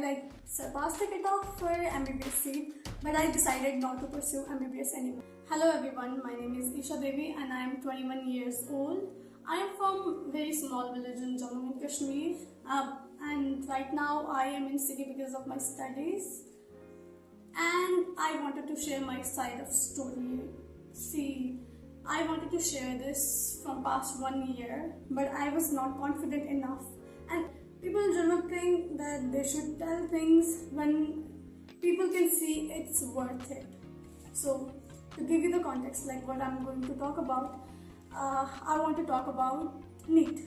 I surpassed the cutoff for MBBS seat, but I decided not to pursue MBBS anymore. Hello everyone, my name is Isha Devi and I am 21 years old. I am from very small village in Jammu and Kashmir, and right now I am in city because of my studies. And I wanted to share my side of story. See, I wanted to share this from past 1 year, but I was not confident enough. And people in general think that they should tell things when people can see it's worth it. So, to give you the context, like what I'm going to talk about, I want to talk about NEET.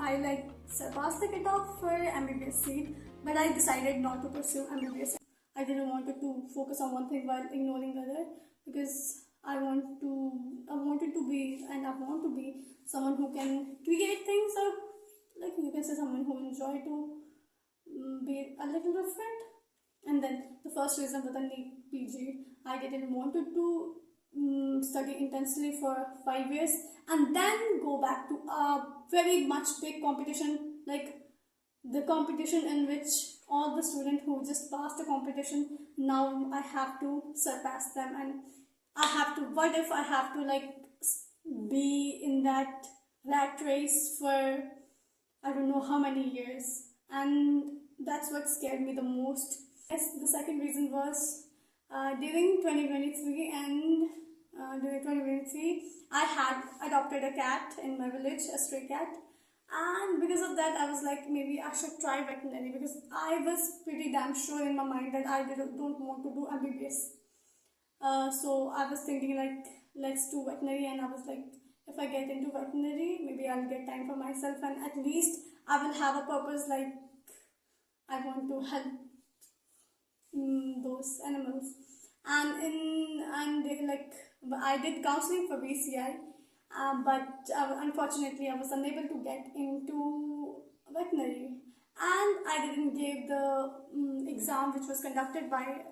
I surpassed the cutoff for MBBS seat, but I decided not to pursue MBBS. I didn't want to focus on one thing while ignoring the other, because I want to be someone who can create things, or like you can say someone who enjoy to be a little different. And then the first reason for the NEET PG, I didn't want to study intensely for 5 years and then go back to a very much big competition, like the competition in which all the students who just passed the competition, now I have to surpass them, and what if I have to be in that rat race for I don't know how many years, and that's what scared me the most. Yes, the second reason was during 2023 and during 2023 I had adopted a cat in my village, a stray cat. And because of that, I was like, maybe I should try veterinary, because I was pretty damn sure in my mind that I don't want to do MBBS. So I was thinking let's do veterinary, and I was like, if I get into veterinary, maybe I'll get time for myself, and at least I will have a purpose, like I want to help those animals. I did counseling for BCI. But unfortunately I was unable to get into veterinary, and I didn't give the exam which was conducted by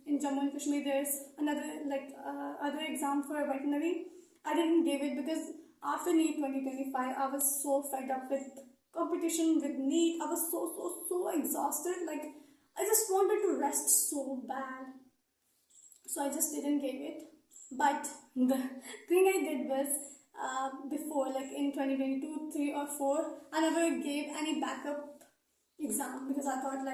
in Jammu and Kashmir. There's another other exam for veterinary. I didn't give it because after NEET 2025 I was so fed up with competition, with NEET. I was so exhausted, like I just wanted to rest so bad, so I just didn't give it. But the thing I did was, before, like in 2022, 3 or 4, I never gave any backup exam, because I thought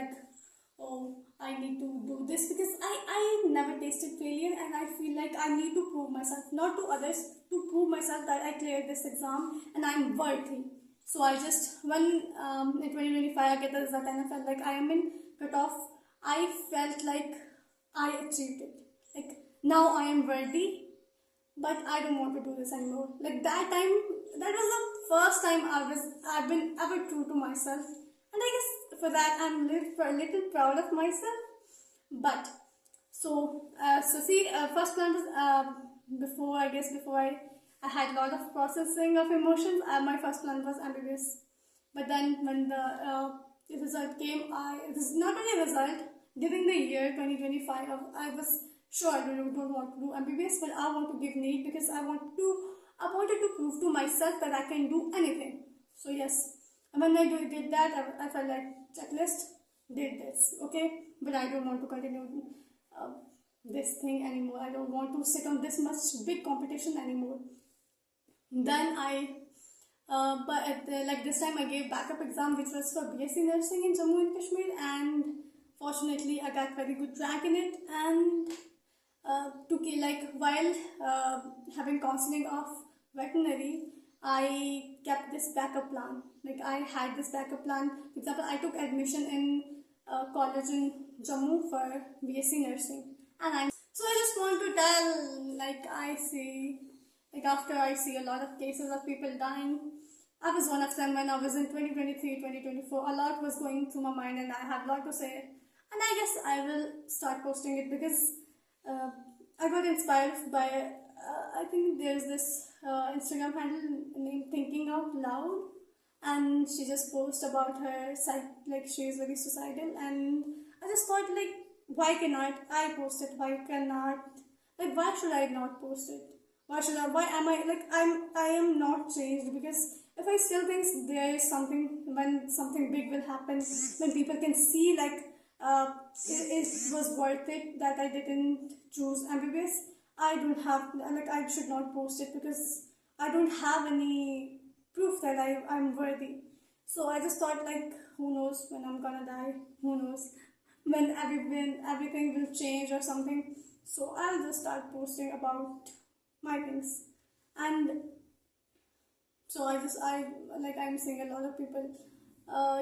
oh, I need to do this because I never tasted failure, and I feel like I need to prove myself, not to others, to prove myself that I cleared this exam and I'm worthy. So I just, when in 2025 I get the result and I felt like I am in cutoff, I felt like I achieved it. Like, now I am worthy, but I don't want to do this anymore. Like that time, that was the first time I've been ever true to myself, and I guess for that I'm a little proud of myself. But first plan was before I had a lot of processing of emotions. My first plan was MBBS, but then when the result came, it was not only a result. During the year 2025, I was sure I don't want to do MBBS, but I want to give NEET because I wanted to prove to myself that I can do anything. So yes, and when I did that, I felt like checklist, did this, okay, but I don't want to continue this thing anymore. I don't want to sit on this much big competition anymore. Then this time I gave backup exam, which was for BSc nursing in Jammu and Kashmir, and fortunately I got very good rank in it. And while having counseling of veterinary, I kept this backup plan. Like I had this backup plan. For example, I took admission in college in Jammu for BSc nursing, and I just want to tell, after I see a lot of cases of people dying, I was one of them. When I was in 2023, 2024, a lot was going through my mind, and I have a lot to say. And I guess I will start posting it because I got inspired by, I think there's this Instagram handle named Thinking Out Loud, and she just posts about her, she is very suicidal, and I just thought, why cannot I post it? Why should I not post it? Why am I, I am not changed? Because if I still think there is something in when something big will happen, when people can see like it was worth it that I didn't choose MBBS. I don't have like I should not post it because I don't have any proof that I'm worthy. So I just thought like who knows when I'm gonna die, who knows when everything will change or something. So I'll just start posting about my things. And so I'm seeing a lot of people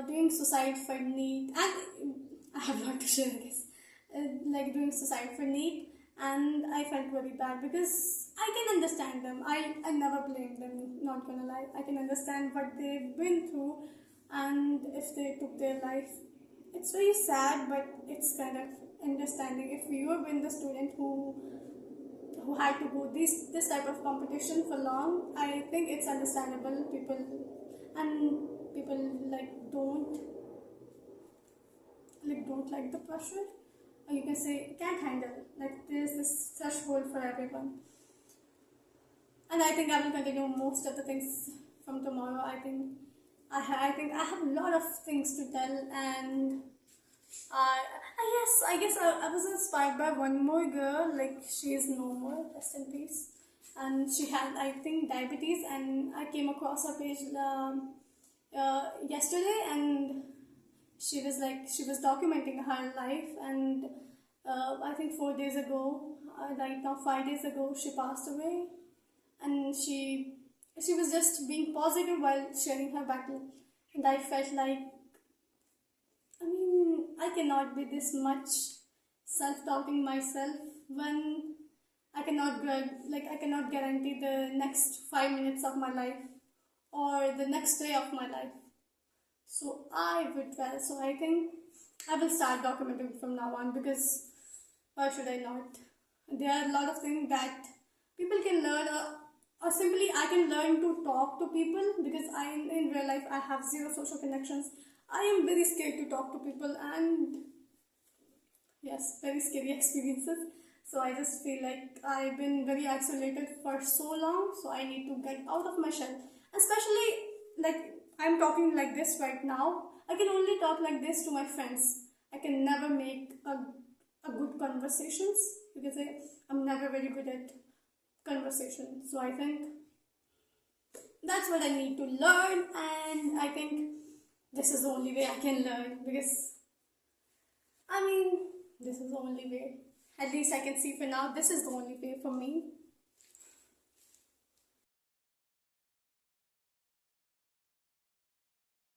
doing suicide for NEET, and I have not to share this, like doing suicide for NEET, and I felt very bad because I can understand them. I never blame them. Not gonna lie, I can understand what they've been through, and if they took their life, it's very sad, but it's kind of understanding. If you have been the student who had to go this type of competition for long, I think it's understandable. People like don't like the pressure, or you can say can't handle. Like there's this threshold for everyone, and I think I will continue most of the things from tomorrow. I think I have a lot of things to tell, and I guess I was inspired by one more girl. Like she is no more, rest in peace. And she had, I think, diabetes, and I came across her page yesterday, and she was documenting her life, and I think 4 days ago, right now 5 days ago, she passed away, and she was just being positive while sharing her battle, and I felt like I mean, I cannot be this much self-doubting myself when I cannot guarantee the next 5 minutes of my life or the next day of my life. So I think I will start documenting from now on because why should I not? There are a lot of things that people can learn, or simply I can learn to talk to people because in real life I have zero social connections. I am very scared to talk to people, and yes, very scary experiences. So I just feel like I've been very isolated for so long, so I need to get out of my shell. Especially like I'm talking like this right now. I can only talk like this to my friends. I can never make a good conversations because I'm never very good at conversation. So I think that's what I need to learn, and I think this is the only way I can learn because I mean, this is the only way. At least I can see for now, this is the only way for me.